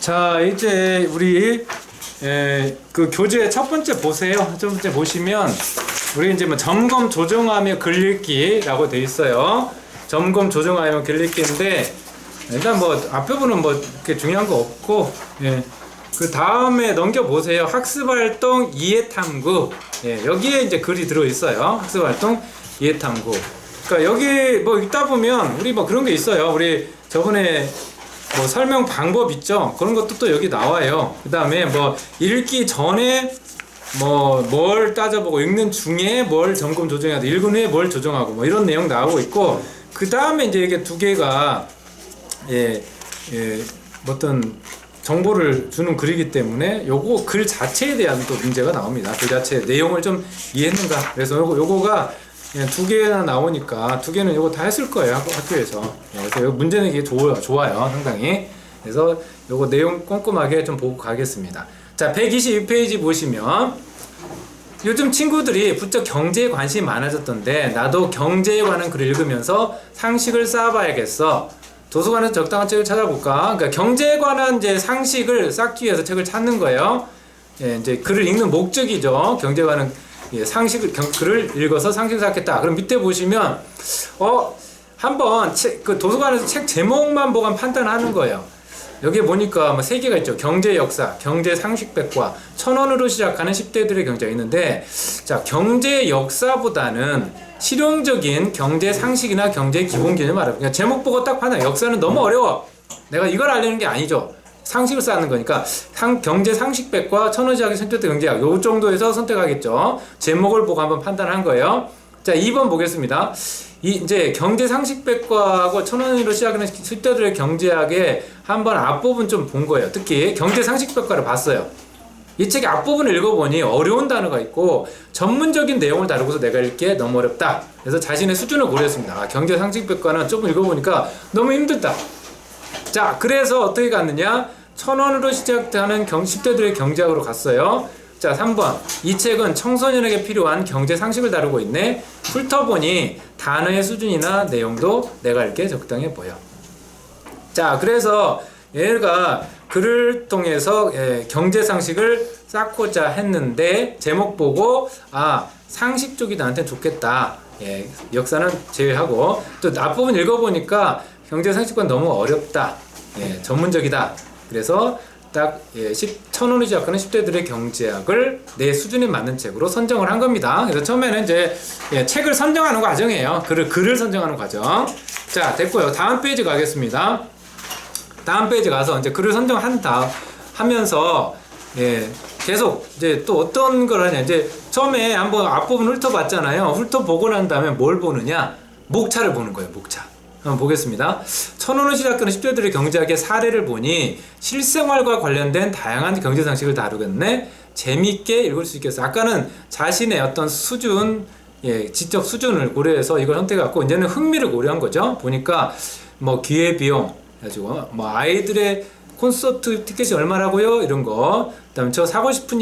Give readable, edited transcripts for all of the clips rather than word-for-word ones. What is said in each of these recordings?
자, 이제 우리 그 교재 첫 번째 보세요. 첫 번째 보시면 우리 이제 뭐 점검 조정하며 글 읽기라고 돼 있어요. 점검 조정하며 글 읽기인데 일단 뭐 앞부분은 뭐 그렇게 중요한 거 없고 그 다음에 넘겨 보세요. 학습활동 이해탐구. 여기에 이제 글이 들어 있어요. 학습활동 이해탐구. 그러니까 여기 뭐 읽다 보면 우리 뭐 그런 게 있어요. 우리 저번에 뭐 설명 방법 있죠? 그런 것도 또 여기 나와요. 그 다음에 뭐 읽기 전에 뭐 뭘 따져보고 읽는 중에 뭘 점검 조정해야 돼, 읽은 후에 뭘 조정하고 뭐 이런 내용 나오고 있고, 그 다음에 이제 이게 두 개가 어떤 정보를 주는 글이기 때문에 요거 글 자체에 대한 또 문제가 나옵니다. 글 자체 내용을 좀 이해했는가. 그래서 요거가 두 개나 나오니까 두 개는 요거 다 했을 거예요. 학교에서. 그래서 요 문제 내기 좋아요. 상당히. 그래서 요거 내용 꼼꼼하게 좀 보고 가겠습니다. 자, 122페이지 보시면 요즘 친구들이 부쩍 경제에 관심이 많아졌던데 나도 경제에 관한 글을 읽으면서 상식을 쌓아봐야겠어. 도서관에서 적당한 책을 찾아볼까? 그러니까 경제에 관한 이제 상식을 쌓기 위해서 책을 찾는 거예요. 이제 글을 읽는 목적이죠. 경제에 관한 상식을 글을 읽어서 상식을 쌓겠다. 그럼 밑에 보시면 한번 그 도서관에서 책 제목만 보고 판단하는 거예요. 여기에 보니까 뭐 3개가 있죠. 경제 역사, 경제 상식 백과, 1000원으로 시작하는 10대들의 경제가 있는데, 자, 경제 역사보다는 실용적인 경제 상식이나 경제 기본 개념을 알아요. 그러니까 제목 보고 딱 판단. 역사는 너무 어려워. 내가 이걸 알려는 게 아니죠. 상식을 쌓는 거니까 경제 상식 백과 1000원 시작의 선택 경제학 요 정도에서 선택하겠죠. 제목을 보고 한번 판단한 거예요. 자, 2번 보겠습니다. 이제 경제 상식 백과하고 1000원으로 시작하는 10대들의 경제학의 한번 앞부분 좀 본 거예요. 특히 경제 상식 백과를 봤어요. 이 책의 앞부분을 읽어보니 어려운 단어가 있고 전문적인 내용을 다루고서 내가 읽기에 너무 어렵다. 그래서 자신의 수준을 고려했습니다. 경제 상식 백과는 조금 읽어보니까 너무 힘들다. 자, 그래서 어떻게 갔느냐? 1000원으로 시작하는 10대들의 경제학으로 갔어요. 자, 3번. 이 책은 청소년에게 필요한 경제 상식을 다루고 있네. 훑어보니 단어의 수준이나 내용도 내가 읽기에 적당해 보여. 자, 그래서 얘가 글을 통해서 경제 상식을 쌓고자 했는데 제목 보고 상식 쪽이 나한테 좋겠다. 역사는 제외하고 또 앞부분 읽어보니까 경제 상식은 너무 어렵다. 전문적이다. 그래서 딱 1000원을 시작하는 10대들의 경제학을 내 수준에 맞는 책으로 선정을 한 겁니다. 그래서 처음에는 이제 책을 선정하는 과정이에요. 글을 선정하는 과정. 자, 됐고요. 다음 페이지 가겠습니다. 다음 페이지 가서 이제 글을 하면서 계속 이제 또 어떤 걸 하냐. 이제 처음에 한번 앞부분 훑어봤잖아요. 훑어보고 난 다음에 뭘 보느냐? 목차를 보는 거예요. 목차. 한번 보겠습니다. 1000원을 시작하는 10대들의 경제학의 사례를 보니 실생활과 관련된 다양한 경제 상식을 다루겠네. 재미있게 읽을 수 있겠어. 아까는 자신의 어떤 수준, 지적 수준을 고려해서 이걸 선택해갖고 이제는 흥미를 고려한 거죠. 보니까 뭐 기회비용 가지고 뭐 아이들의 콘서트 티켓이 얼마라고요? 이런 거. 그다음에 저 사고 싶은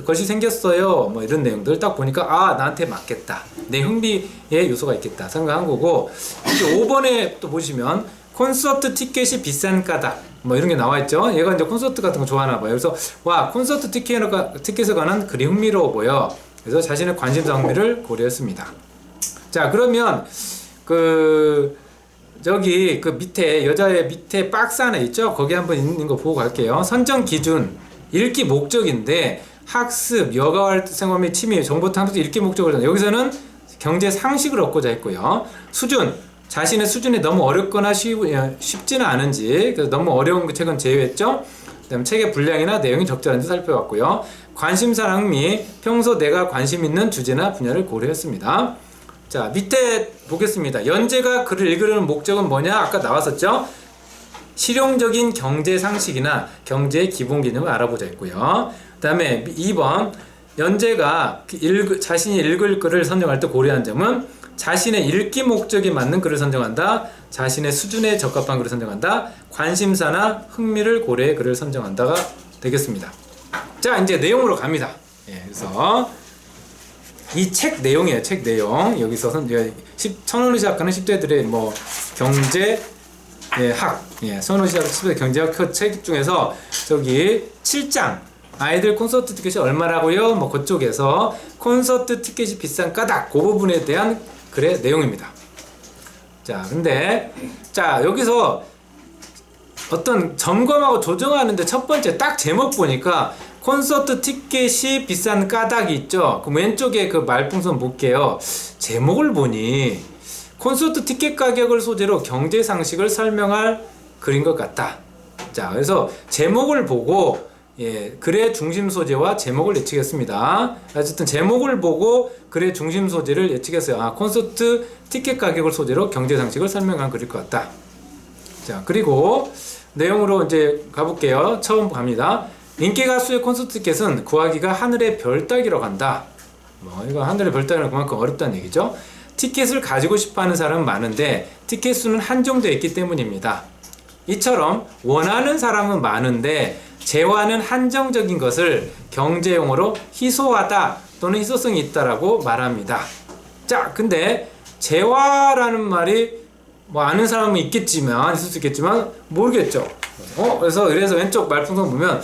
것이 생겼어요. 뭐 이런 내용들 딱 보니까 나한테 맞겠다. 내 흥미의 요소가 있겠다 생각한 거고. 이제 5번에 또 보시면 콘서트 티켓이 비싼 까닭 뭐 이런 게 나와 있죠. 얘가 이제 콘서트 같은 거 좋아하나 봐요. 그래서 콘서트 티켓에 관한 글이 흥미로워 보여. 그래서 자신의 관심사 흥미를 고려했습니다. 자, 그러면 저기 그 밑에 여자의 밑에 박스 하나 있죠? 거기 한번 있는 거 보고 갈게요. 선정 기준, 읽기 목적인데 학습, 여가활동 및 취미, 정보 탐색 읽기 목적을 여기서는 경제 상식을 얻고자 했고요. 수준, 자신의 수준이 너무 어렵거나 쉽지는 않은지 그래서 너무 어려운 그 책은 제외했죠. 그다음 책의 분량이나 내용이 적절한지 살펴봤고요. 관심사 흥미, 평소 내가 관심 있는 주제나 분야를 고려했습니다. 자, 밑에 보겠습니다. 연재가 글을 읽으려는 목적은 뭐냐? 아까 나왔었죠? 실용적인 경제 상식이나 경제의 기본 개념을 알아보자 했고요. 그 다음에 2번. 연재가 자신이 읽을 글을 선정할 때 고려한 점은 자신의 읽기 목적에 맞는 글을 선정한다. 자신의 수준에 적합한 글을 선정한다. 관심사나 흥미를 고려해 글을 선정한다가 되겠습니다. 자, 이제 내용으로 갑니다. 그래서 이 책 내용이에요. 책 내용. 여기서 1000원으로 시작하는 10대들의 뭐 경제 선호시작 10회 경제학 책 중에서 저기 7장 아이들 콘서트 티켓이 얼마라고요? 뭐 그쪽에서 콘서트 티켓이 비싼 까닭 그 부분에 대한 글의 내용입니다. 자, 근데 자 여기서 어떤 점검하고 조정하는데 첫 번째 딱 제목 보니까 콘서트 티켓이 비싼 까닭이 있죠. 그럼 왼쪽에 그 말풍선 볼게요. 제목을 보니 콘서트 티켓 가격을 소재로 경제 상식을 설명할 글인 것 같다. 자, 그래서 제목을 보고 글의 중심 소재와 제목을 예측했습니다. 어쨌든 제목을 보고 글의 중심 소재를 예측했어요. 아, 콘서트 티켓 가격을 소재로 경제 상식을 설명한 글일 것 같다. 자, 그리고 내용으로 이제 가볼게요. 처음 갑니다. 인기 가수의 콘서트 티켓은 구하기가 하늘의 별 따기라고 한다. 이거 하늘의 별 따기는 그만큼 어렵다는 얘기죠. 티켓을 가지고 싶어하는 사람은 많은데 티켓 수는 한정되어 있기 때문입니다. 이처럼 원하는 사람은 많은데 재화는 한정적인 것을 경제용어로 희소하다 또는 희소성이 있다라고 말합니다. 자, 근데 재화라는 말이 뭐 아는 사람은 있겠지만 있을 수 있겠지만 모르겠죠. 그래서 왼쪽 말풍선 보면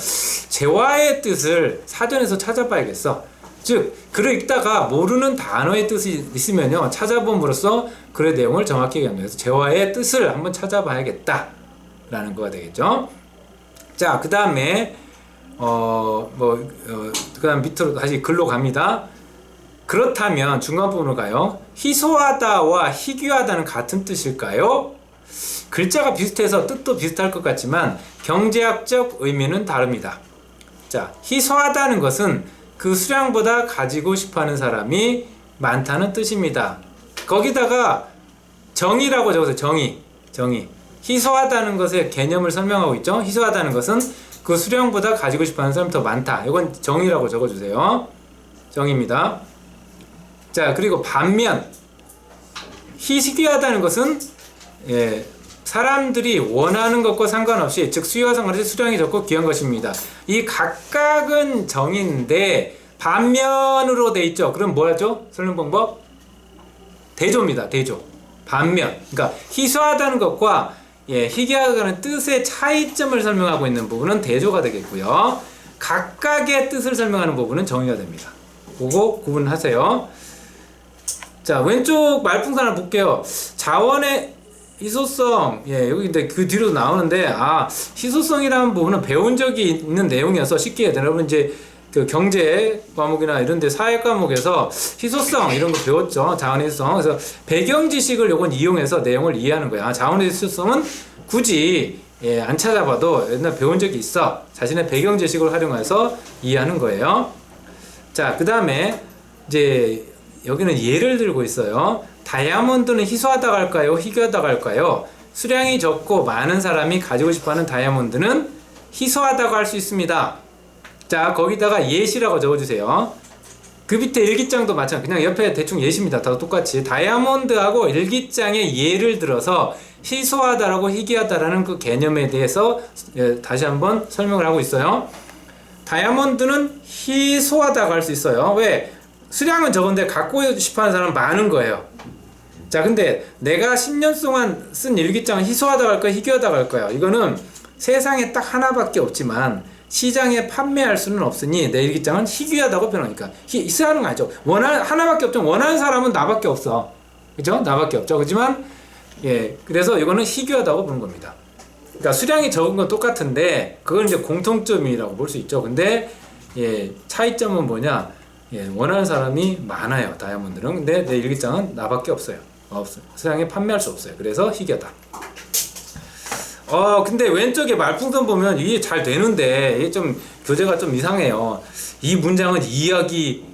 재화의 뜻을 사전에서 찾아봐야겠어. 즉 글을 읽다가 모르는 단어의 뜻이 있으면요 찾아봄으로써 글의 내용을 정확히 얘기합니다. 그래서 재화의 뜻을 한번 찾아봐야겠다 라는 거가 되겠죠. 자, 그 다음에 그 다음 밑으로 다시 글로 갑니다. 그렇다면 중간 부분으로 가요. 희소하다와 희귀하다는 같은 뜻일까요? 글자가 비슷해서 뜻도 비슷할 것 같지만 경제학적 의미는 다릅니다. 자, 희소하다는 것은 그 수량보다 가지고 싶어하는 사람이 많다는 뜻입니다. 거기다가 정의라고 적어서 정의. 희소하다는 것의 개념을 설명하고 있죠. 희소하다는 것은 그 수량보다 가지고 싶어하는 사람이 더 많다. 이건 정의라고 적어주세요. 정의입니다. 자, 그리고 반면 희귀하다는 것은 사람들이 원하는 것과 상관없이 즉 수요와 상관없이 수량이 적고 귀한 것입니다. 이 각각은 정의인데 반면으로 돼 있죠. 그럼 뭐하죠? 설명 방법? 대조입니다. 대조. 반면. 그러니까 희소하다는 것과 희귀하다는 뜻의 차이점을 설명하고 있는 부분은 대조가 되겠고요. 각각의 뜻을 설명하는 부분은 정의가 됩니다. 그거 구분하세요. 자, 왼쪽 말풍선을 볼게요. 자원의 희소성, 여기 근데 그 뒤로 나오는데, 희소성이라는 부분은 배운 적이 있는 내용이어서 쉽게 해야 돼요. 여러분 이제 그 경제 과목이나 이런 데 사회 과목에서 희소성 이런 거 배웠죠. 자원의 희소성. 그래서 배경 지식을 요건 이용해서 내용을 이해하는 거야. 자원의 희소성은 굳이 안 찾아봐도 옛날 배운 적이 있어. 자신의 배경 지식을 활용해서 이해하는 거예요. 자, 그 다음에 이제 여기는 예를 들고 있어요. 다이아몬드는 희소하다고 할까요? 희귀하다고 할까요? 수량이 적고 많은 사람이 가지고 싶어하는 다이아몬드는 희소하다고 할 수 있습니다. 자, 거기다가 예시라고 적어주세요. 그 밑에 일기장도 마찬가지. 그냥 옆에 대충 예시입니다. 다 똑같이. 다이아몬드하고 일기장에 예를 들어서 희소하다라고 희귀하다라는 그 개념에 대해서 다시 한번 설명을 하고 있어요. 다이아몬드는 희소하다고 할 수 있어요. 왜? 수량은 적은데 갖고 싶어하는 사람은 많은 거예요. 자, 근데 내가 10년 동안 쓴 일기장은 희소하다고 할까요? 희귀하다고 할까요? 이거는 세상에 딱 하나밖에 없지만 시장에 판매할 수는 없으니 내 일기장은 희귀하다고 표현하니까 있어야 하는 거 아니죠. 하나밖에 없죠. 원하는 사람은 나밖에 없어. 그죠? 나밖에 없죠. 그렇지만 그래서 이거는 희귀하다고 부르는 겁니다. 그러니까 수량이 적은 건 똑같은데 그건 이제 공통점이라고 볼 수 있죠. 근데 차이점은 뭐냐? 원하는 사람이 많아요. 다이아몬드는. 근데 내 일기장은 나밖에 없어요. 세상에 판매할 수 없어요. 그래서 희귀하다. 근데 왼쪽에 말풍선 보면 이게 잘 되는데 이게 좀 교재가 좀 이상해요. 이 문장은 이해하기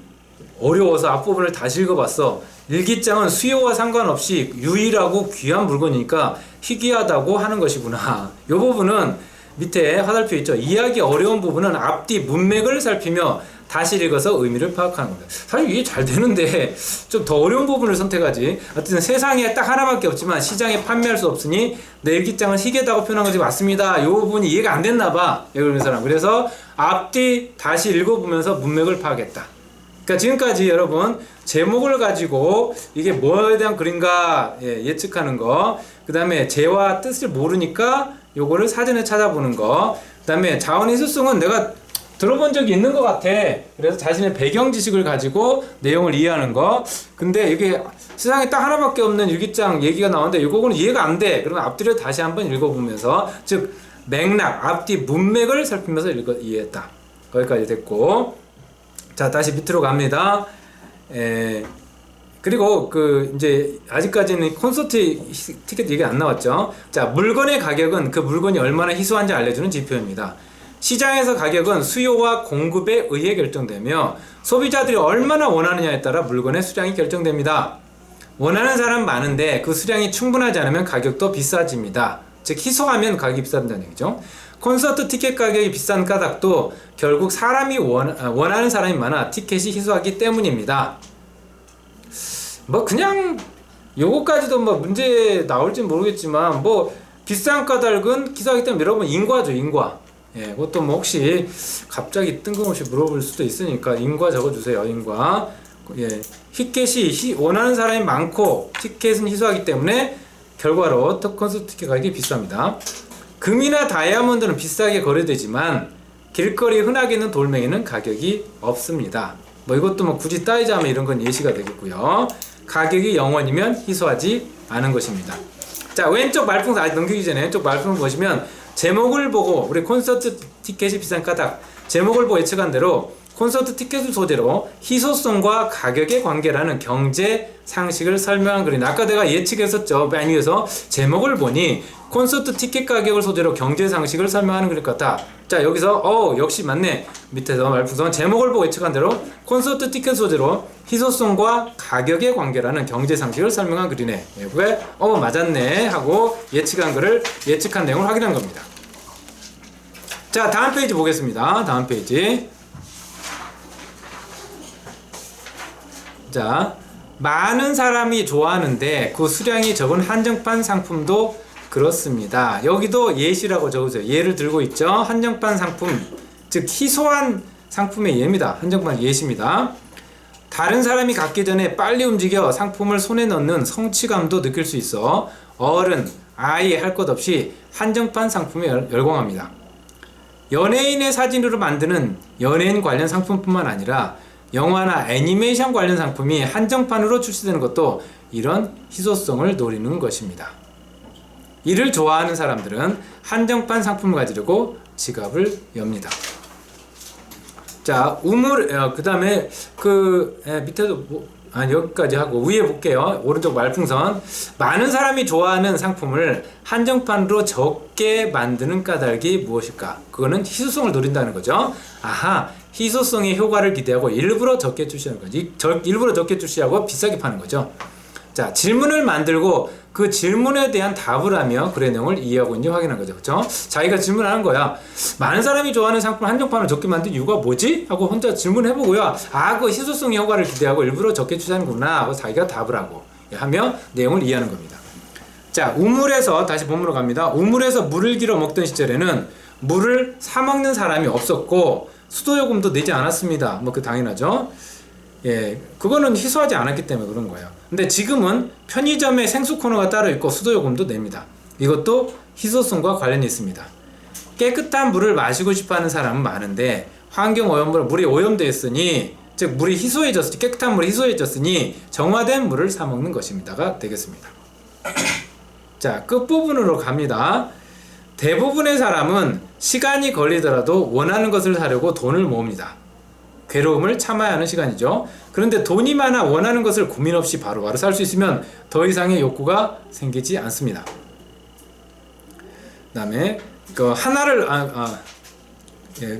어려워서 앞부분을 다시 읽어봤어. 일기장은 수요와 상관없이 유일하고 귀한 물건이니까 희귀하다고 하는 것이구나. 이 부분은 밑에 화살표 있죠. 이해하기 어려운 부분은 앞뒤 문맥을 살피며 다시 읽어서 의미를 파악하는 겁니다. 사실 이게 잘 되는데 좀 더 어려운 부분을 선택하지. 어쨌든 세상에 딱 하나밖에 없지만 시장에 판매할 수 없으니 내 일기장은 희귀하다고 표현한 것이 맞습니다. 이 부분이 이해가 안 됐나 봐. 읽는 사람. 그래서 앞뒤 다시 읽어보면서 문맥을 파악했다. 그러니까 지금까지 여러분 제목을 가지고 이게 뭐에 대한 글인가 예측하는 거, 그 그 다음에 재와 뜻을 모르니까 요거를 사전에 찾아보는 거. 그 다음에 자원의 희소성은 내가 들어본 적이 있는 것 같아. 그래서 자신의 배경 지식을 가지고 내용을 이해하는 거. 근데 이게 세상에 딱 하나밖에 없는 일기장 얘기가 나오는데 이거는 이해가 안 돼. 그러면 앞뒤를 다시 한번 읽어보면서, 즉 맥락, 앞뒤 문맥을 살피면서 이해했다. 거기까지 됐고, 자 다시 밑으로 갑니다. 그리고 이제 아직까지는 콘서트 티켓 얘기 안 나왔죠. 자, 물건의 가격은 그 물건이 얼마나 희소한지 알려주는 지표입니다. 시장에서 가격은 수요와 공급에 의해 결정되며 소비자들이 얼마나 원하느냐에 따라 물건의 수량이 결정됩니다. 원하는 사람 많은데 그 수량이 충분하지 않으면 가격도 비싸집니다. 즉 희소하면 가격이 비싼다는 얘기죠. 콘서트 티켓 가격이 비싼 까닭도 결국 사람이 원하는 사람이 많아 티켓이 희소하기 때문입니다. 뭐 그냥 요거까지도 뭐 문제 나올지 모르겠지만 뭐 비싼 까닭은 희소하기 때문에 여러분 인과죠, 인과. 예, 그것도 뭐 혹시 갑자기 뜬금없이 물어볼 수도 있으니까 인과 적어주세요. 인과. 예, 티켓이 원하는 사람이 많고 티켓은 희소하기 때문에 결과로 콘서트 티켓 가격이 비쌉니다. 금이나 다이아몬드는 비싸게 거래되지만 길거리 흔하게 있는 돌멩이는 가격이 없습니다. 뭐 이것도 뭐 굳이 따지자면 이런 건 예시가 되겠고요. 가격이 0원이면 희소하지 않은 것입니다. 자, 왼쪽 말풍선 아직 넘기기 전에 왼쪽 말풍선 보시면 제목을 보고 우리 콘서트 티켓이 비싼 까닭 제목을 보고 예측한 대로 콘서트 티켓을 소재로 희소성과 가격의 관계라는 경제 상식을 설명한 글이네. 아까 내가 예측했었죠. 맨 위에서 제목을 보니 콘서트 티켓 가격을 소재로 경제 상식을 설명하는 글 같다. 자, 여기서 역시 맞네. 밑에서 말풍선 제목을 보고 예측한 대로 콘서트 티켓 소재로 희소성과 가격의 관계라는 경제 상식을 설명한 글이네. 왜 맞았네 하고 예측한 글을 예측한 내용을 확인한 겁니다. 자, 다음 페이지 보겠습니다. 다음 페이지. 자, 많은 사람이 좋아하는데 그 수량이 적은 한정판 상품도 그렇습니다. 여기도 예시라고 적으세요. 예를 들고 있죠. 한정판 상품, 즉 희소한 상품의 예입니다. 한정판 예시입니다. 다른 사람이 갖기 전에 빨리 움직여 상품을 손에 넣는 성취감도 느낄 수 있어 어른, 아이 할 것 없이 한정판 상품에 열광합니다. 연예인의 사진으로 만드는 연예인 관련 상품뿐만 아니라 영화나 애니메이션 관련 상품이 한정판으로 출시되는 것도 이런 희소성을 노리는 것입니다. 이를 좋아하는 사람들은 한정판 상품을 가지려고 지갑을 엽니다. 자, 그 다음에 밑에도 여기까지 하고 위에 볼게요. 오른쪽 말풍선. 많은 사람이 좋아하는 상품을 한정판으로 적게 만드는 까닭이 무엇일까? 그거는 희소성을 노린다는 거죠. 아하, 희소성의 효과를 기대하고 일부러 적게 출시하는 거지. 일부러 적게 출시하고 비싸게 파는 거죠. 자, 질문을 만들고 그 질문에 대한 답을 하며 글의 내용을 이해하고 있는지 확인한 거죠. 그렇죠? 자기가 질문하는 거야. 많은 사람이 좋아하는 상품 한정판을 적게 만든 이유가 뭐지? 하고 혼자 질문해보고요. 그 희소성의 효과를 기대하고 일부러 적게 출시하는구나 하고 자기가 답을 하고 하며 내용을 이해하는 겁니다. 자, 우물에서 다시 본문으로 갑니다. 우물에서 물을 길어 먹던 시절에는 물을 사 먹는 사람이 없었고 수도요금도 내지 않았습니다. 뭐 당연하죠. 예, 그거는 희소하지 않았기 때문에 그런 거예요. 근데 지금은 편의점에 생수 코너가 따로 있고 수도요금도 냅니다. 이것도 희소성과 관련이 있습니다. 깨끗한 물을 마시고 싶어하는 사람은 많은데 환경오염으로 물이 오염되어 있으니, 즉 물이 희소해졌으니, 깨끗한 물이 희소해졌으니 정화된 물을 사 먹는 것입니다가 되겠습니다. 자, 끝부분으로 갑니다. 대부분의 사람은 시간이 걸리더라도 원하는 것을 사려고 돈을 모읍니다. 괴로움을 참아야 하는 시간이죠. 그런데 돈이 많아 원하는 것을 고민 없이 바로바로 살 수 있으면 더 이상의 욕구가 생기지 않습니다. 그 다음에 그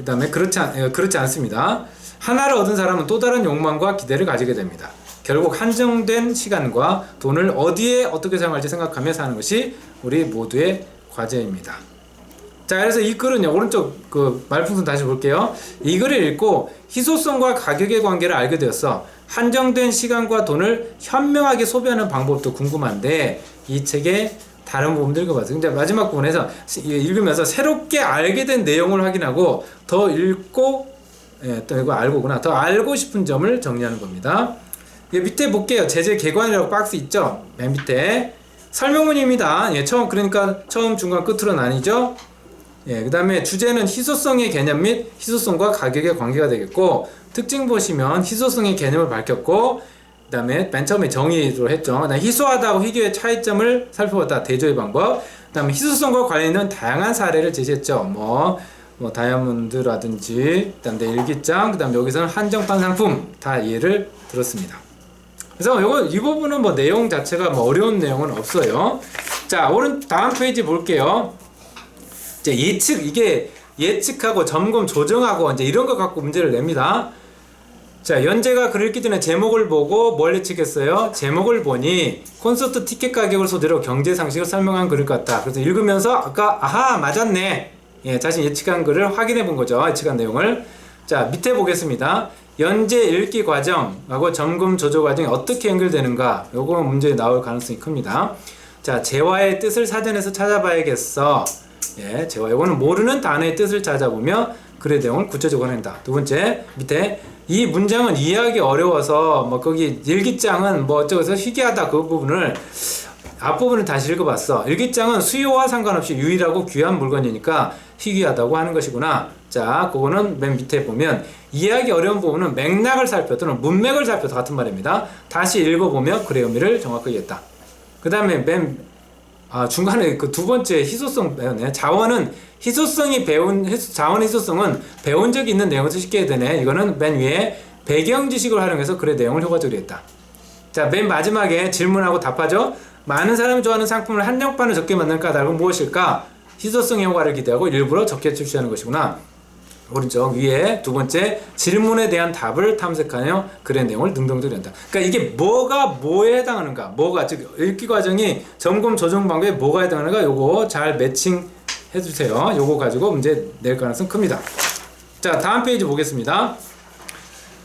다음에 그렇지 않습니다. 하나를 얻은 사람은 또 다른 욕망과 기대를 가지게 됩니다. 결국 한정된 시간과 돈을 어디에 어떻게 사용할지 생각하며 사는 것이 우리 모두의 과제입니다. 자, 그래서 이 글은요, 오른쪽 말풍선 다시 볼게요. 이 글을 읽고 희소성과 가격의 관계를 알게 되었어. 한정된 시간과 돈을 현명하게 소비하는 방법도 궁금한데 이 책의 다른 부분들 읽어봤어요. 근데 마지막 부분에서 읽으면서 새롭게 알게 된 내용을 확인하고 더 읽고, 또 이거 알고구나. 더 알고 싶은 점을 정리하는 겁니다. 밑에 볼게요. 제재 개관이라고 박스 있죠? 맨 밑에. 설명문입니다. 예, 그러니까 처음, 중간, 끝으로 나뉘죠. 예, 그 다음에 주제는 희소성의 개념 및 희소성과 가격의 관계가 되겠고, 특징 보시면 희소성의 개념을 밝혔고, 그 다음에 맨 처음에 정의로 했죠. 그다음에 희소하다하고 희귀의 차이점을 살펴봤다. 대조의 방법. 그 다음에 희소성과 관련된 다양한 사례를 제시했죠. 뭐 다이아몬드라든지, 그 다음에 일기장, 그 다음에 여기서는 한정판 상품 다 예를 들었습니다. 그래서 이 부분은 뭐 내용 자체가 뭐 어려운 내용은 없어요. 자, 다음 페이지 볼게요. 이제 이게 예측하고 점검, 조정하고 이제 이런 거 갖고 문제를 냅니다. 자, 연재가 글을 읽기 전에 제목을 보고 뭘 예측했어요? 제목을 보니 콘서트 티켓 가격을 소재로 경제 상식을 설명한 글을 같다. 그래서 읽으면서 아하, 맞았네. 예, 자신 예측한 글을 확인해 본 거죠. 예측한 내용을. 자, 밑에 보겠습니다. 연재 읽기 과정하고 점검 조정 과정이 어떻게 연결되는가? 요거 문제 나올 가능성이 큽니다. 자, 재화의 뜻을 사전에서 찾아봐야겠어. 예, 요거는 모르는 단어의 뜻을 찾아보며 글의 내용을 구체적으로 한다. 두 번째, 밑에 이 문장은 이해하기 어려워서 뭐 거기 일기장은 뭐 어쩌고서 희귀하다 그 부분을 앞부분을 다시 읽어봤어. 일기장은 수요와 상관없이 유일하고 귀한 물건이니까 희귀하다고 하는 것이구나. 자, 그거는 맨 밑에 보면 이해하기 어려운 부분은 맥락을 살펴 또는 문맥을 살펴서 같은 말입니다. 다시 읽어보며 글의 의미를 정확하게 했다. 그 다음에 중간에 그 두 번째 희소성 배웠네. 자원의 희소성은 배운 적이 있는 내용에서 쉽게 되네. 이거는 맨 위에 배경 지식을 활용해서 글의 내용을 효과적으로 했다. 자, 맨 마지막에 질문하고 답하죠. 많은 사람이 좋아하는 상품을 한정판을 적게 만드는 까닭은 무엇일까? 희소성의 효과를 기대하고 일부러 적게 출시하는 것이구나. 오른쪽 위에 두 번째 질문에 대한 답을 탐색하여 글의 내용을 능동적으로 한다. 그러니까 이게 뭐가 뭐에 해당하는가, 즉 읽기 과정이 점검 조정 방법에 뭐가 해당하는가, 요거 잘 매칭 해주세요. 요거 가지고 문제 낼 가능성 큽니다. 자, 다음 페이지 보겠습니다.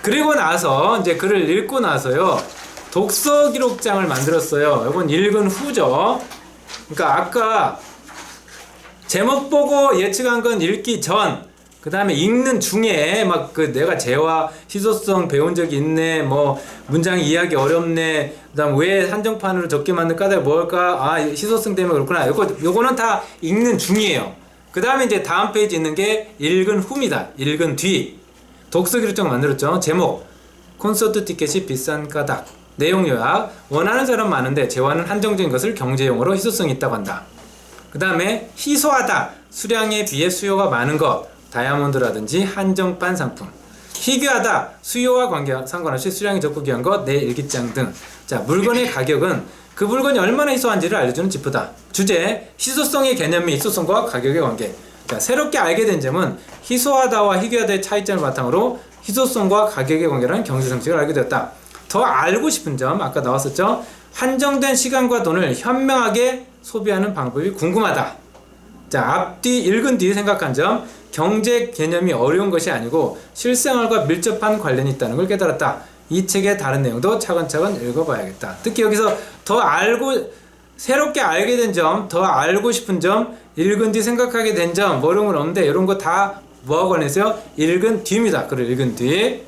그리고 나서 이제 글을 읽고 나서요, 독서 기록장을 만들었어요. 이건 읽은 후죠. 그러니까 아까 제목 보고 예측한 건 읽기 전, 그 다음에 읽는 중에 막 내가 재화, 희소성 배운 적이 있네, 뭐 문장 이해하기 어렵네, 그 다음 왜 한정판으로 적게 만든 까닭이 뭘까, 희소성 때문에 그렇구나. 요거는 다 읽는 중이에요. 그 다음에 이제 다음 페이지 있는 게 읽은 후입니다. 읽은 뒤. 독서 기록장 만들었죠. 제목, 콘서트 티켓이 비싼 까닭. 내용 요약, 원하는 사람 많은데 재화는 한정적인 것을 경제용으로 희소성이 있다고 한다. 그 다음에 희소하다, 수량에 비해 수요가 많은 것, 다이아몬드라든지 한정판 상품. 희귀하다, 수요와 상관없이 수량이 적고 귀한 것, 내 일기장 등. 자, 물건의 가격은 그 물건이 얼마나 희소한지를 알려주는 지표다. 주제, 희소성의 개념 및 희소성과 가격의 관계. 자, 새롭게 알게 된 점은 희소하다와 희귀하다의 차이점을 바탕으로 희소성과 가격의 관계라는 경제 상식을 알게 되었다. 더 알고 싶은 점, 아까 나왔었죠. 한정된 시간과 돈을 현명하게 소비하는 방법이 궁금하다. 자, 앞뒤 읽은 뒤에 생각한 점, 경제 개념이 어려운 것이 아니고 실생활과 밀접한 관련이 있다는 걸 깨달았다. 이 책의 다른 내용도 차근차근 읽어봐야겠다. 특히 여기서 새롭게 알게 된 점, 더 알고 싶은 점, 읽은 뒤 생각하게 된 점, 뭐 이런 건 없는데 이런 거 다 뭐하고 관해서요? 읽은 뒤입니다. 글을 읽은 뒤.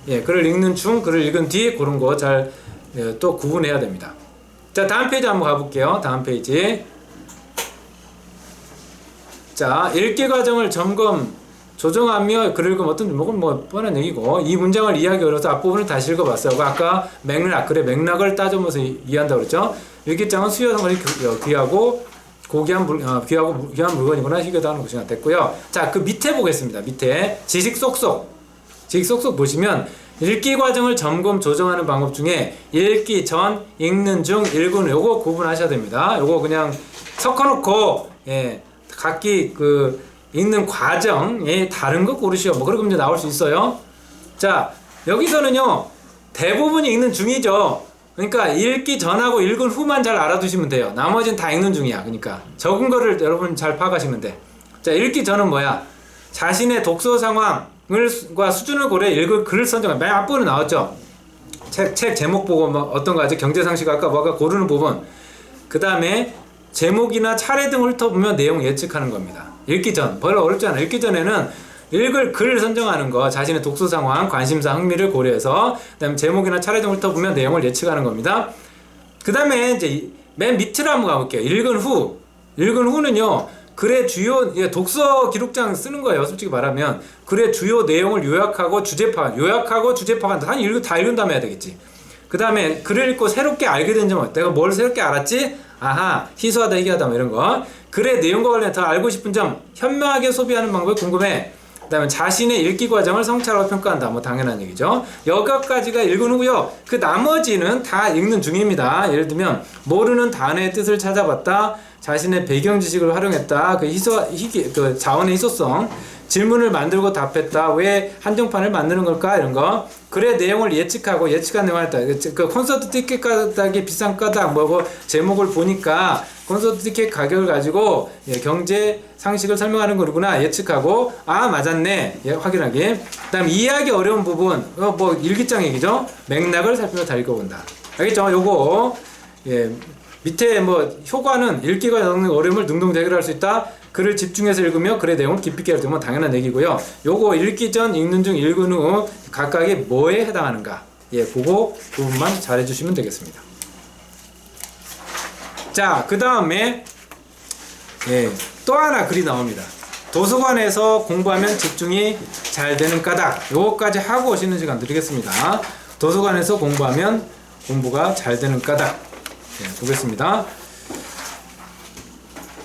예, 글을 읽는 중, 글을 읽은 뒤, 그런 거 잘 또 구분해야 됩니다. 자, 다음 페이지 한번 가볼게요. 다음 페이지. 자, 읽기 과정을 점검, 조정하며 글을 읽으면 어떤 제목은 뭐 뻔한 얘기고, 이 문장을 이해하기 어려워서 앞부분을 다시 읽어봤어요. 아까 맥락을 따져보면서 이해한다고 그랬죠. 일기장은 수요 상관이 귀하고 귀한 물건이구나, 희귀하다는 것이 됐고요. 자, 그 밑에 보겠습니다. 밑에 지식 쏙쏙 보시면 읽기 과정을 점검 조정하는 방법 중에 읽기 전, 읽는 중, 읽은 후, 요거 구분하셔야 됩니다. 요거 그냥 섞어놓고, 예, 각기 읽는 과정에 다른 거 고르시오. 뭐 그렇게 문제 나올 수 있어요. 자, 여기서는요, 대부분이 읽는 중이죠. 그러니까 읽기 전하고 읽은 후만 잘 알아두시면 돼요. 나머지는 다 읽는 중이야. 그러니까 적은 거를 여러분 잘 파악하시면 돼. 자, 읽기 전은 뭐야? 자신의 독서 상황과 수준을 고려해 읽을 글을 선정해. 맨 앞부분에 나왔죠. 책 제목 보고 뭐 어떤 거 하지? 경제상식 아까 뭐가 고르는 부분. 그 다음에 제목이나 차례 등을 훑어보며 내용 예측하는 겁니다. 읽기 전, 별로 어렵지 않아. 읽기 전에는 읽을 글을 선정하는 거, 자신의 독서 상황, 관심사, 흥미를 고려해서, 그 다음에 제목이나 차례 등을 훑어보며 내용을 예측하는 겁니다. 그 다음에 이제 맨 밑으로 한번 가볼게요. 읽은 후. 읽은 후는요. 글의 주요 독서 기록장 쓰는 거예요. 솔직히 말하면 글의 주요 내용을 요약하고 주제파간다. 다 읽은 다음에 해야 되겠지. 그 다음에 글을 읽고 새롭게 알게 된 점은 내가 뭘 새롭게 알았지? 아하, 희소하다, 희귀하다 뭐 이런 거. 글의 내용과 관련해 더 알고 싶은 점, 현명하게 소비하는 방법이 궁금해. 그 다음에 자신의 읽기 과정을 성찰하고 평가한다. 뭐 당연한 얘기죠. 여기까지가 읽은 후고요. 그 나머지는 다 읽는 중입니다. 예를 들면 모르는 단어의 뜻을 찾아봤다. 자신의 배경 지식을 활용했다. 그 자원의 희소성. 질문을 만들고 답했다. 왜 한정판을 만드는 걸까? 이런 거. 글의 내용을 예측하고 예측한 내용을 했다. 그 콘서트 티켓 가격이 비싼 까닭 뭐고 제목을 보니까 콘서트 티켓 가격을 가지고 경제 상식을 설명하는 거구나 예측하고 아 맞았네 확인하기. 그다음 이해하기 어려운 부분 뭐 일기장 얘기죠. 맥락을 살피며 다 읽어본다. 알겠죠? 요거 밑에 뭐 효과는 읽기가 어려움을 능동 해결할 수 있다. 글을 집중해서 읽으며 글의 내용을 깊이 있게 읽으면 당연한 얘기고요. 요거 읽기 전, 읽는 중, 읽은 후 각각이 뭐에 해당하는가 그거 부분만 잘 해주시면 되겠습니다. 자, 그 다음에 또 하나 글이 나옵니다. 도서관에서 공부하면 집중이 잘 되는 까닭. 요거까지 하고 오시는 시간 드리겠습니다. 도서관에서 공부하면 공부가 잘 되는 까닭. 보겠습니다.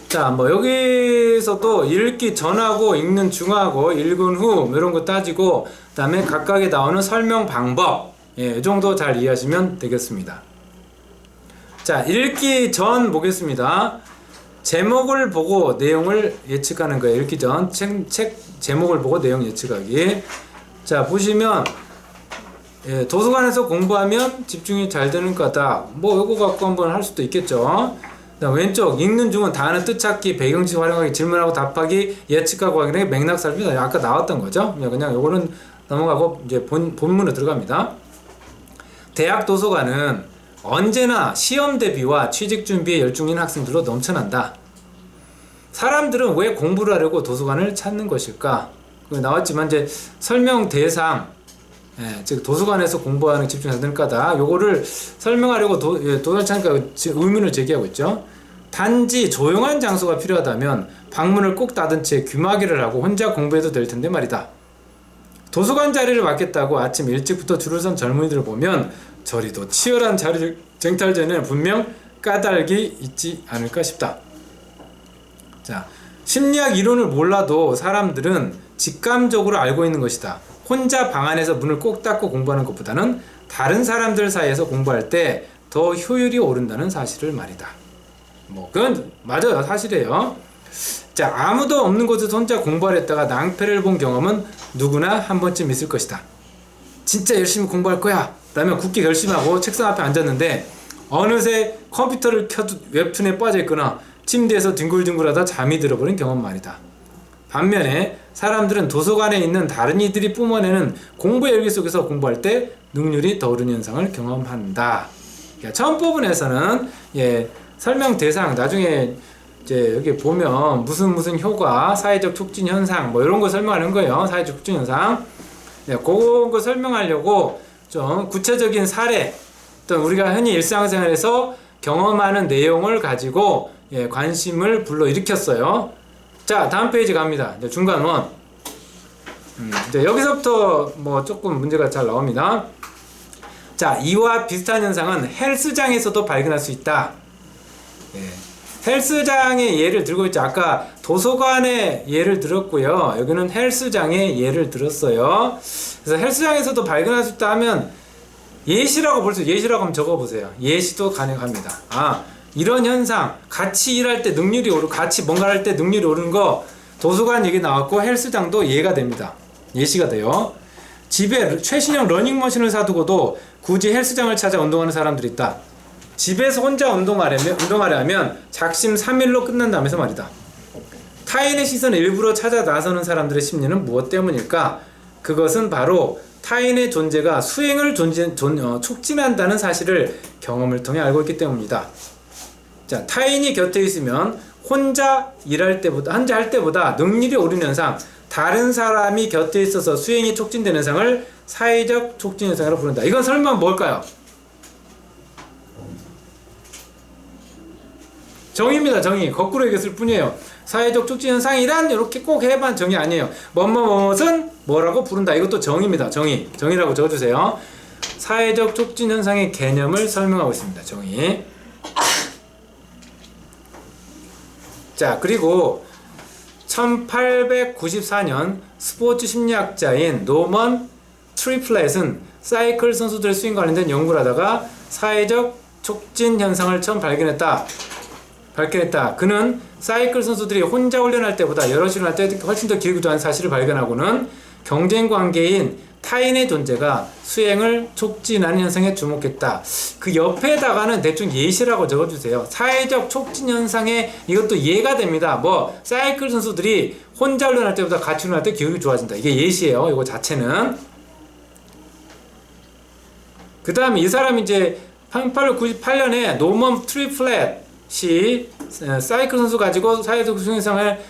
자, 뭐 여기서도 읽기 전하고 읽는 중하고 읽은 후 이런 거 따지고 그 다음에 각각에 나오는 설명 방법 이 정도 잘 이해하시면 되겠습니다. 자, 읽기 전 보겠습니다. 제목을 보고 내용을 예측하는 거예요. 읽기 전 책 제목을 보고 내용 예측하기. 자, 보시면 도서관에서 공부하면 집중이 잘 되는 거다. 뭐 이거 갖고 한번 할 수도 있겠죠. 왼쪽 읽는 중은 단어 뜻찾기, 배경지식 활용하기, 질문하고 답하기, 예측하고 확인하기, 맥락 살피기. 아까 나왔던 거죠. 그냥 요거는 넘어가고 이제 본문으로 들어갑니다. 대학 도서관은 언제나 시험 대비와 취직 준비에 열중인 학생들로 넘쳐난다. 사람들은 왜 공부를 하려고 도서관을 찾는 것일까? 나왔지만 이제 설명 대상, 즉 도서관에서 공부하는 집중이 잘 되는 까닭 요거를 설명하려고 도서관이니까 의문을 제기하고 있죠. 단지 조용한 장소가 필요하다면 방문을 꼭 닫은 채 귀마개를 하고 혼자 공부해도 될 텐데 말이다. 도서관 자리를 맡겠다고 아침 일찍부터 줄을 선 젊은이들을 보면 저리도 치열한 자리 쟁탈전에는 분명 까닭이 있지 않을까 싶다. 자, 심리학 이론을 몰라도 사람들은 직감적으로 알고 있는 것이다. 혼자 방 안에서 문을 꼭 닫고 공부하는 것보다는 다른 사람들 사이에서 공부할 때 더 효율이 오른다는 사실을 말이다. 뭐 그건 맞아요. 사실이에요. 자, 아무도 없는 곳에서 혼자 공부를 했다가 낭패를 본 경험은 누구나 한 번쯤 있을 것이다. 진짜 열심히 공부할 거야 라면 굳게 결심하고 책상 앞에 앉았는데 어느새 컴퓨터를 켜도 웹툰에 빠져 있거나 침대에서 뒹굴뒹굴하다 잠이 들어버린 경험 말이다. 반면에 사람들은 도서관에 있는 다른 이들이 뿜어내는 공부의 열기 속에서 공부할 때 능률이 더 오르는 현상을 경험한다. 그러니까 처음 부분에서는 설명 대상 나중에 이제 여기 보면 무슨 효과, 사회적 촉진 현상 뭐 이런 거 설명하는 거예요. 사회적 촉진 현상. 그런 거 설명하려고 좀 구체적인 사례, 또 우리가 흔히 일상생활에서 경험하는 내용을 가지고 관심을 불러일으켰어요. 자, 다음 페이지 갑니다. 이제 중간 원. 이제 여기서부터 뭐 조금 문제가 잘 나옵니다. 자, 이와 비슷한 현상은 헬스장에서도 발견할 수 있다. 헬스장의 예를 들고 있죠. 아까 도서관의 예를 들었고요. 여기는 헬스장의 예를 들었어요. 그래서 헬스장에서도 발견할 수 있다 하면 예시라고 볼 수, 예시라고 한번 적어보세요. 예시도 가능합니다. 아, 이런 현상, 같이 일할 때 능률이 오르고 같이 뭔가 할 때 능률이 오르는 거 도서관 얘기 나왔고 헬스장도 예가 됩니다. 예시가 돼요. 집에 최신형 러닝머신을 사두고도 굳이 헬스장을 찾아 운동하는 사람들이 있다. 집에서 혼자 운동하려 하면 작심 3일로 끝난다면서 말이다. 타인의 시선을 일부러 찾아 나서는 사람들의 심리는 무엇 때문일까? 그것은 바로 타인의 존재가 수행을 촉진한다는 사실을 경험을 통해 알고 있기 때문이다. 자, 타인이 곁에 있으면 혼자 할 때보다 능률이 오르는 현상, 다른 사람이 곁에 있어서 수행이 촉진되는 현상을 사회적 촉진 현상으로 부른다. 이건 설명 뭘까요? 정의입니다. 정의. 거꾸로 얘기했을 뿐이에요. 사회적 촉진 현상이란 이렇게 꼭 해ban 정의 아니에요. 뭐뭐뭐는 뭐라고 부른다. 이것도 정의입니다. 정의. 정의라고 적어주세요. 사회적 촉진 현상의 개념을 설명하고 있습니다. 정의. 자, 그리고 1894년 스포츠 심리학자인 노먼 트리플렛은 사이클 선수들의 스윙 관련된 연구를 하다가 사회적 촉진 현상을 처음 발견했다. 그는 사이클 선수들이 혼자 훈련할 때보다 여럿이 훈련할 때 훨씬 더 길고 좋아하는 사실을 발견하고는 경쟁 관계인 타인의 존재가 수행을 촉진하는 현상에 주목했다. 그 옆에다가는 대충 예시라고 적어주세요. 사회적 촉진 현상에 이것도 이해가 됩니다. 뭐 사이클 선수들이 혼자 훈련할 때보다 같이 훈련할 때 기억이 좋아진다. 이게 예시예요. 이거 자체는. 그 다음에 이 사람이 이제 1898년에 노먼 트리플렛이 사이클 선수 가지고 사회적 촉진 현상을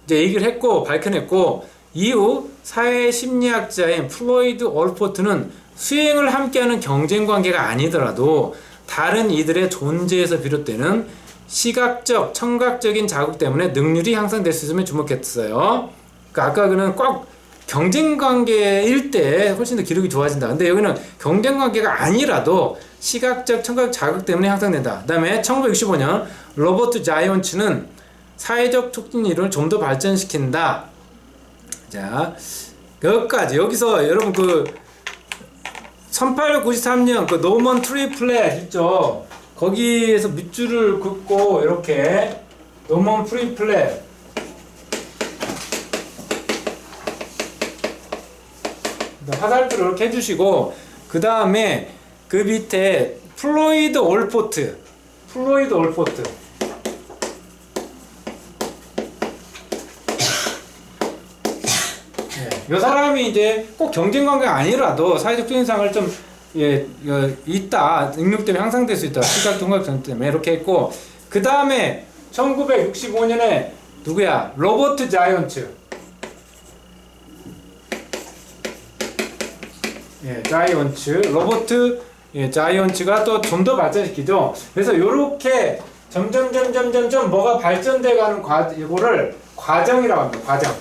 이제 얘기를 했고 밝혀냈고, 이후 사회 심리학자인 플로이드 올포트는 수행을 함께하는 경쟁 관계가 아니더라도 다른 이들의 존재에서 비롯되는 시각적, 청각적인 자극 때문에 능률이 향상될 수 있음에 주목했어요. 그러니까 아까 그는 꼭 경쟁 관계일 때 훨씬 더 기록이 좋아진다. 근데 여기는 경쟁 관계가 아니라도 시각적, 청각 자극 때문에 향상된다. 그 다음에 1965년 로버트 자이언츠는 사회적 촉진 이론을 좀 더 발전시킨다. 자, 여기까지. 여기서 여러분 그 1893년 그 노먼 트리플렛 있죠? 거기에서 밑줄을 긋고 이렇게 노먼 트리플렛 화살표를 이렇게 해주시고, 그 다음에 그 밑에 플로이드 올포트 이 사람이 이제 꼭 경쟁 관계가 아니라도 사회적 현상을 좀 있다, 능력 때문에 향상될 수 있다, 시각 청각 전 때문에 이렇게 했고, 그 다음에 1965년에 누구야? 로버트 자이언츠. 로버트 자이언츠가 또 좀 더 발전시키죠. 그래서 요렇게 점점 뭐가 발전돼가는 이거를 과정이라고 합니다. 과정.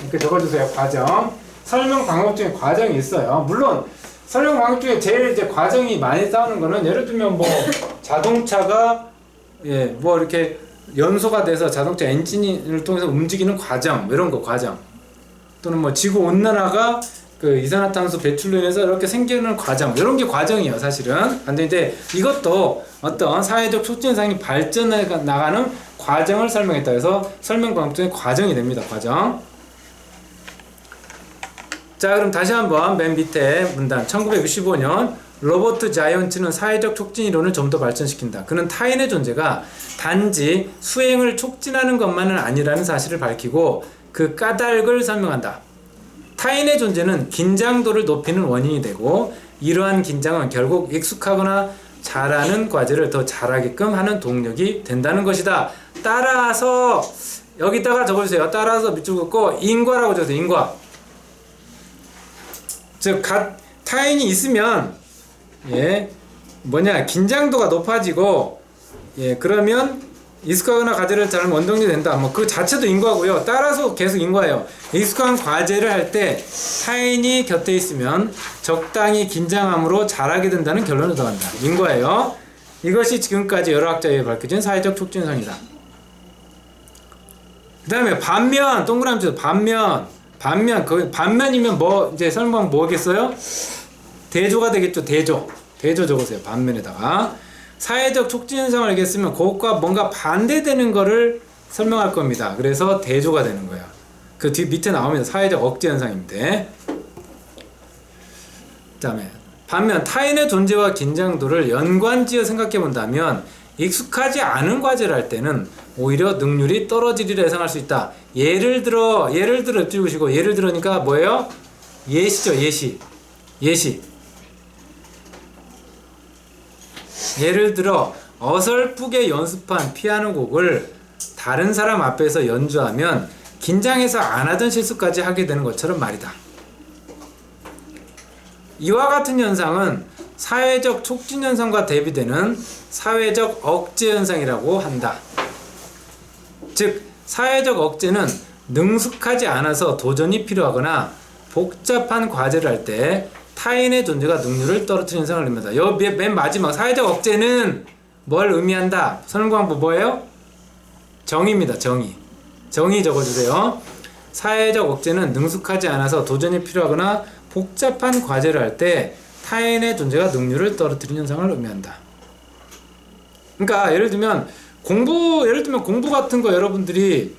이렇게 적어주세요. 과정. 설명 방법 중에 과정이 있어요. 물론 설명 방법 중에 제일 이제 과정이 많이 싸우는 거는, 예를 들면 뭐 자동차가 뭐 이렇게 연소가 돼서 자동차 엔진을 통해서 움직이는 과정, 이런 거 과정. 또는 뭐 지구 온난화가 그 이산화탄소 배출로 인해서 이렇게 생기는 과정, 이런 게 과정이에요, 사실은. 근데 이제 이것도 어떤 사회적 촉진 현상이 발전해 나가는 과정을 설명했다 해서 설명 방법 중에 과정이 됩니다. 과정. 자, 그럼 다시 한번 맨 밑에 문단. 1965년 로버트 자이언츠는 사회적 촉진 이론을 좀 더 발전시킨다. 그는 타인의 존재가 단지 수행을 촉진하는 것만은 아니라는 사실을 밝히고 그 까닭을 설명한다. 타인의 존재는 긴장도를 높이는 원인이 되고, 이러한 긴장은 결국 익숙하거나 잘하는 과제를 더 잘하게끔 하는 동력이 된다는 것이다. 따라서 여기다가 적어주세요. 따라서 밑줄 긋고 인과라고 적으세요. 인과. 즉 타인이 있으면 긴장도가 높아지고, 그러면 익숙하거나 과제를 잘하는 원동력이 된다. 뭐 그 자체도 인과고요. 따라서 계속 인과예요. 익숙한 과제를 할 때 타인이 곁에 있으면 적당히 긴장함으로 잘하게 된다는 결론을 얻어간다. 인과예요. 이것이 지금까지 여러 학자에 밝혀진 사회적 촉진 현상이다. 그 다음에 반면, 동그라미 쳐서 반면이면 뭐 이제 설명 뭐겠어요? 대조가 되겠죠. 대조 적으세요. 반면에다가 사회적 촉진 현상을 알겠으면 그것과 뭔가 반대되는 거를 설명할 겁니다. 그래서 대조가 되는 거야. 그 뒤 밑에 나오면 사회적 억제 현상입니다. 그 다음에 반면 타인의 존재와 긴장도를 연관지어 생각해 본다면 익숙하지 않은 과제를 할 때는 오히려 능률이 떨어지리라 예상할 수 있다. 예를 들어 띄우시고, 예를 들으니까 뭐예요? 예시죠. 예시. 예를 들어 어설프게 연습한 피아노 곡을 다른 사람 앞에서 연주하면 긴장해서 안 하던 실수까지 하게 되는 것처럼 말이다. 이와 같은 현상은 사회적 촉진 현상과 대비되는 사회적 억제 현상이라고 한다. 즉 사회적 억제는 능숙하지 않아서 도전이 필요하거나 복잡한 과제를 할 때 타인의 존재가 능률을 떨어뜨리는 현상을 의미한다. 여기 맨 마지막 사회적 억제는 뭘 의미한다? 설문광부 뭐예요? 정의입니다. 정의. 정의 적어주세요. 사회적 억제는 능숙하지 않아서 도전이 필요하거나 복잡한 과제를 할 때 타인의 존재가 능률을 떨어뜨리는 현상을 의미한다. 그러니까 예를 들면 공부 같은 거 여러분들이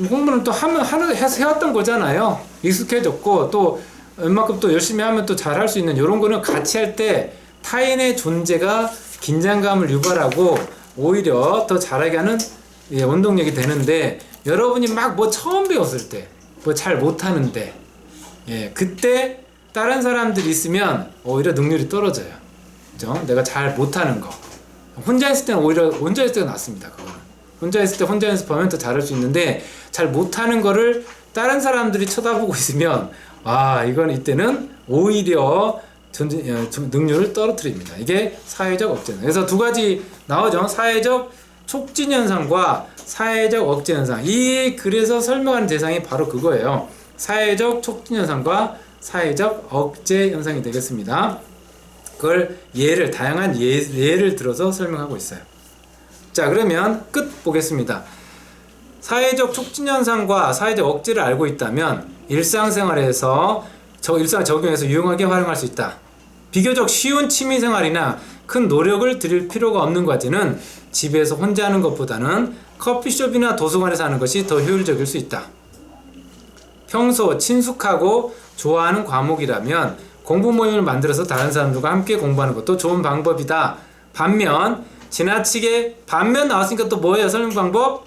공부는 또 해왔던 거잖아요. 익숙해졌고 또 웬만큼 또 열심히 하면 또 잘할 수 있는 이런 거는 같이 할 때 타인의 존재가 긴장감을 유발하고 오히려 더 잘하게 하는 원동력이 되는데, 여러분이 막 뭐 처음 배웠을 때 뭐 잘 못하는데 그때 다른 사람들이 있으면 오히려 능률이 떨어져요. 그죠? 내가 잘 못하는 거 혼자 있을 때는 오히려 혼자 있을 때가 낫습니다. 그거는 혼자 있을 때 혼자 연습하면 더 잘할 수 있는데, 잘 못하는 거를 다른 사람들이 쳐다보고 있으면 이건 이때는 오히려 능률을 떨어뜨립니다. 이게 사회적 억제. 그래서 두 가지 나오죠. 사회적 촉진 현상과 사회적 억제 현상. 이 글에서 설명하는 대상이 바로 그거예요. 사회적 촉진 현상과 사회적 억제 현상이 되겠습니다. 그걸 다양한 예를 들어서 설명하고 있어요. 자, 그러면 끝 보겠습니다. 사회적 촉진 현상과 사회적 억제를 알고 있다면 일상생활에서 일상을 적용해서 유용하게 활용할 수 있다. 비교적 쉬운 취미생활이나 큰 노력을 들일 필요가 없는 과제는 집에서 혼자 하는 것보다는 커피숍이나 도서관에서 하는 것이 더 효율적일 수 있다. 평소 친숙하고 좋아하는 과목이라면 공부 모임을 만들어서 다른 사람들과 함께 공부하는 것도 좋은 방법이다. 반면 나왔으니까 또 뭐예요? 설명 방법?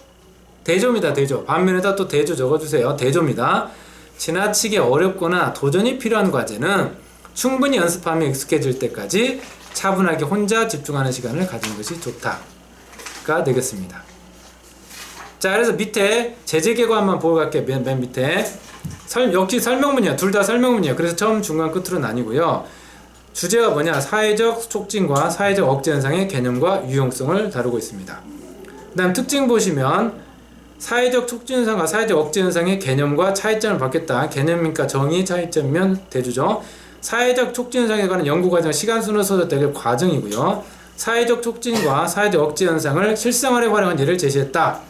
대조입니다. 대조. 반면에다 또 대조 적어주세요. 대조입니다. 지나치게 어렵거나 도전이 필요한 과제는 충분히 연습하며 익숙해질 때까지 차분하게 혼자 집중하는 시간을 가지는 것이 좋다가 되겠습니다. 자, 그래서 밑에 제재계고 한번 보고 갈게요. 맨 밑에 역시 설명문이야. 둘 다 설명문이에요. 그래서 처음, 중간, 끝으로 나뉘고요. 주제가 뭐냐? 사회적 촉진과 사회적 억제 현상의 개념과 유용성을 다루고 있습니다. 그 다음 특징 보시면 사회적 촉진 현상과 사회적 억제 현상의 개념과 차이점을 받겠다. 개념이니까 정의, 차이점이면 대주죠. 사회적 촉진 현상에 관한 연구 과정, 시간 순서대로 될 과정이고요. 사회적 촉진과 사회적 억제 현상을 실생활에 활용한 예를 제시했다.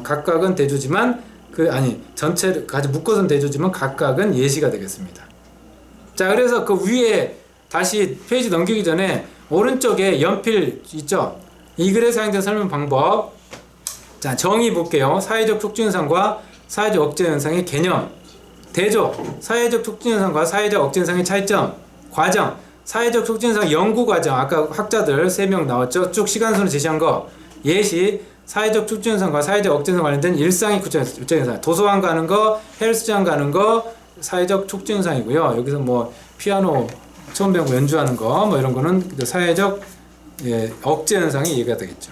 각각은 대주지만 전체를 같이 묶어서는 대주지만 각각은 예시가 되겠습니다. 자, 그래서 그 위에 다시 페이지 넘기기 전에 오른쪽에 연필 있죠? 이 글에 사용된 설명 방법. 자, 정의 볼게요. 사회적 촉진 현상과 사회적 억제 현상의 개념. 대조. 사회적 촉진 현상과 사회적 억제 현상의 차이점. 과정. 사회적 촉진 현상 연구 과정. 아까 학자들 3명 나왔죠? 쭉 시간순으로 제시한 거. 예시. 사회적 촉진 현상과 사회적 억제 현상 관련된 일상의 구체 현상. 도서관 가는 거, 헬스장 가는 거, 사회적 촉진 현상이고요. 여기서 뭐 피아노 처음 배우고 연주하는 거, 뭐 이런 거는 사회적 억제 현상이 이해가 되겠죠.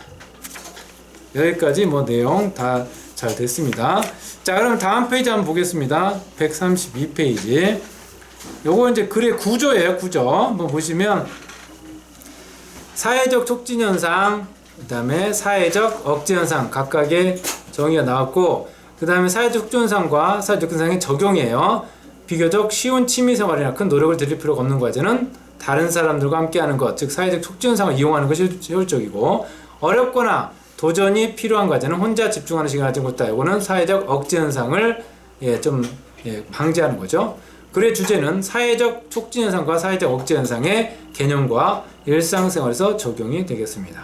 여기까지 뭐 내용 다 잘 됐습니다. 자, 그럼 다음 페이지 한번 보겠습니다. 132페이지. 요거 이제 글의 구조예요. 구조. 한번 보시면 사회적 촉진 현상, 그 다음에 사회적 억제 현상 각각의 정의가 나왔고, 그 다음에 사회적 촉진 현상과 사회적 억제 현상의 적용이에요. 비교적 쉬운 취미생활이나 큰 노력을 들일 필요가 없는 과제는 다른 사람들과 함께하는 것, 즉 사회적 촉진 현상을 이용하는 것이 효율적이고, 어렵거나 도전이 필요한 과제는 혼자 집중하는 시간을 가지고 있다. 이거는 사회적 억제 현상을 방지하는 거죠. 글의 주제는 사회적 촉진 현상과 사회적 억제 현상의 개념과 일상생활에서 적용이 되겠습니다.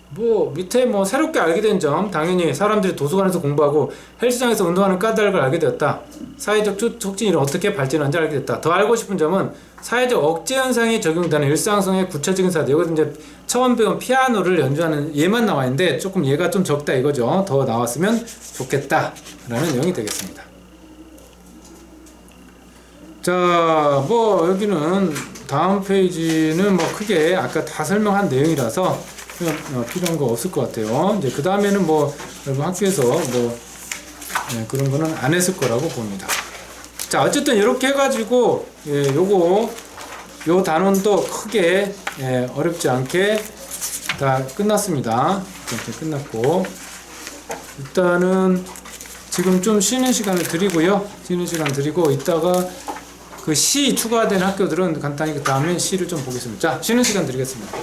뭐 밑에 뭐 새롭게 알게 된 점, 당연히 사람들이 도서관에서 공부하고 헬스장에서 운동하는 까닭을 알게 되었다. 사회적 촉진이 어떻게 발전하는지 알게 됐다. 더 알고 싶은 점은 사회적 억제 현상이 적용되는 일상성의 구체적인 사례. 여기서 이제 처음 배운 피아노를 연주하는 예만 나와 있는데 조금 얘가 좀 적다 이거죠. 더 나왔으면 좋겠다 라는 내용이 되겠습니다. 자, 뭐 여기는 다음 페이지는 뭐 크게 아까 다 설명한 내용이라서 필요한 거 없을 것 같아요. 이제 그 다음에는 뭐 여러분 학교에서 뭐 그런 거는 안 했을 거라고 봅니다. 자, 어쨌든 이렇게 해가지고 요거 요 단원도 크게 어렵지 않게 다 끝났습니다. 이렇게 끝났고 일단은 지금 좀 쉬는 시간을 드리고요. 쉬는 시간 드리고 이따가 그 시 추가된 학교들은 간단히 그 다음에 시를 좀 보겠습니다. 자, 쉬는 시간 드리겠습니다.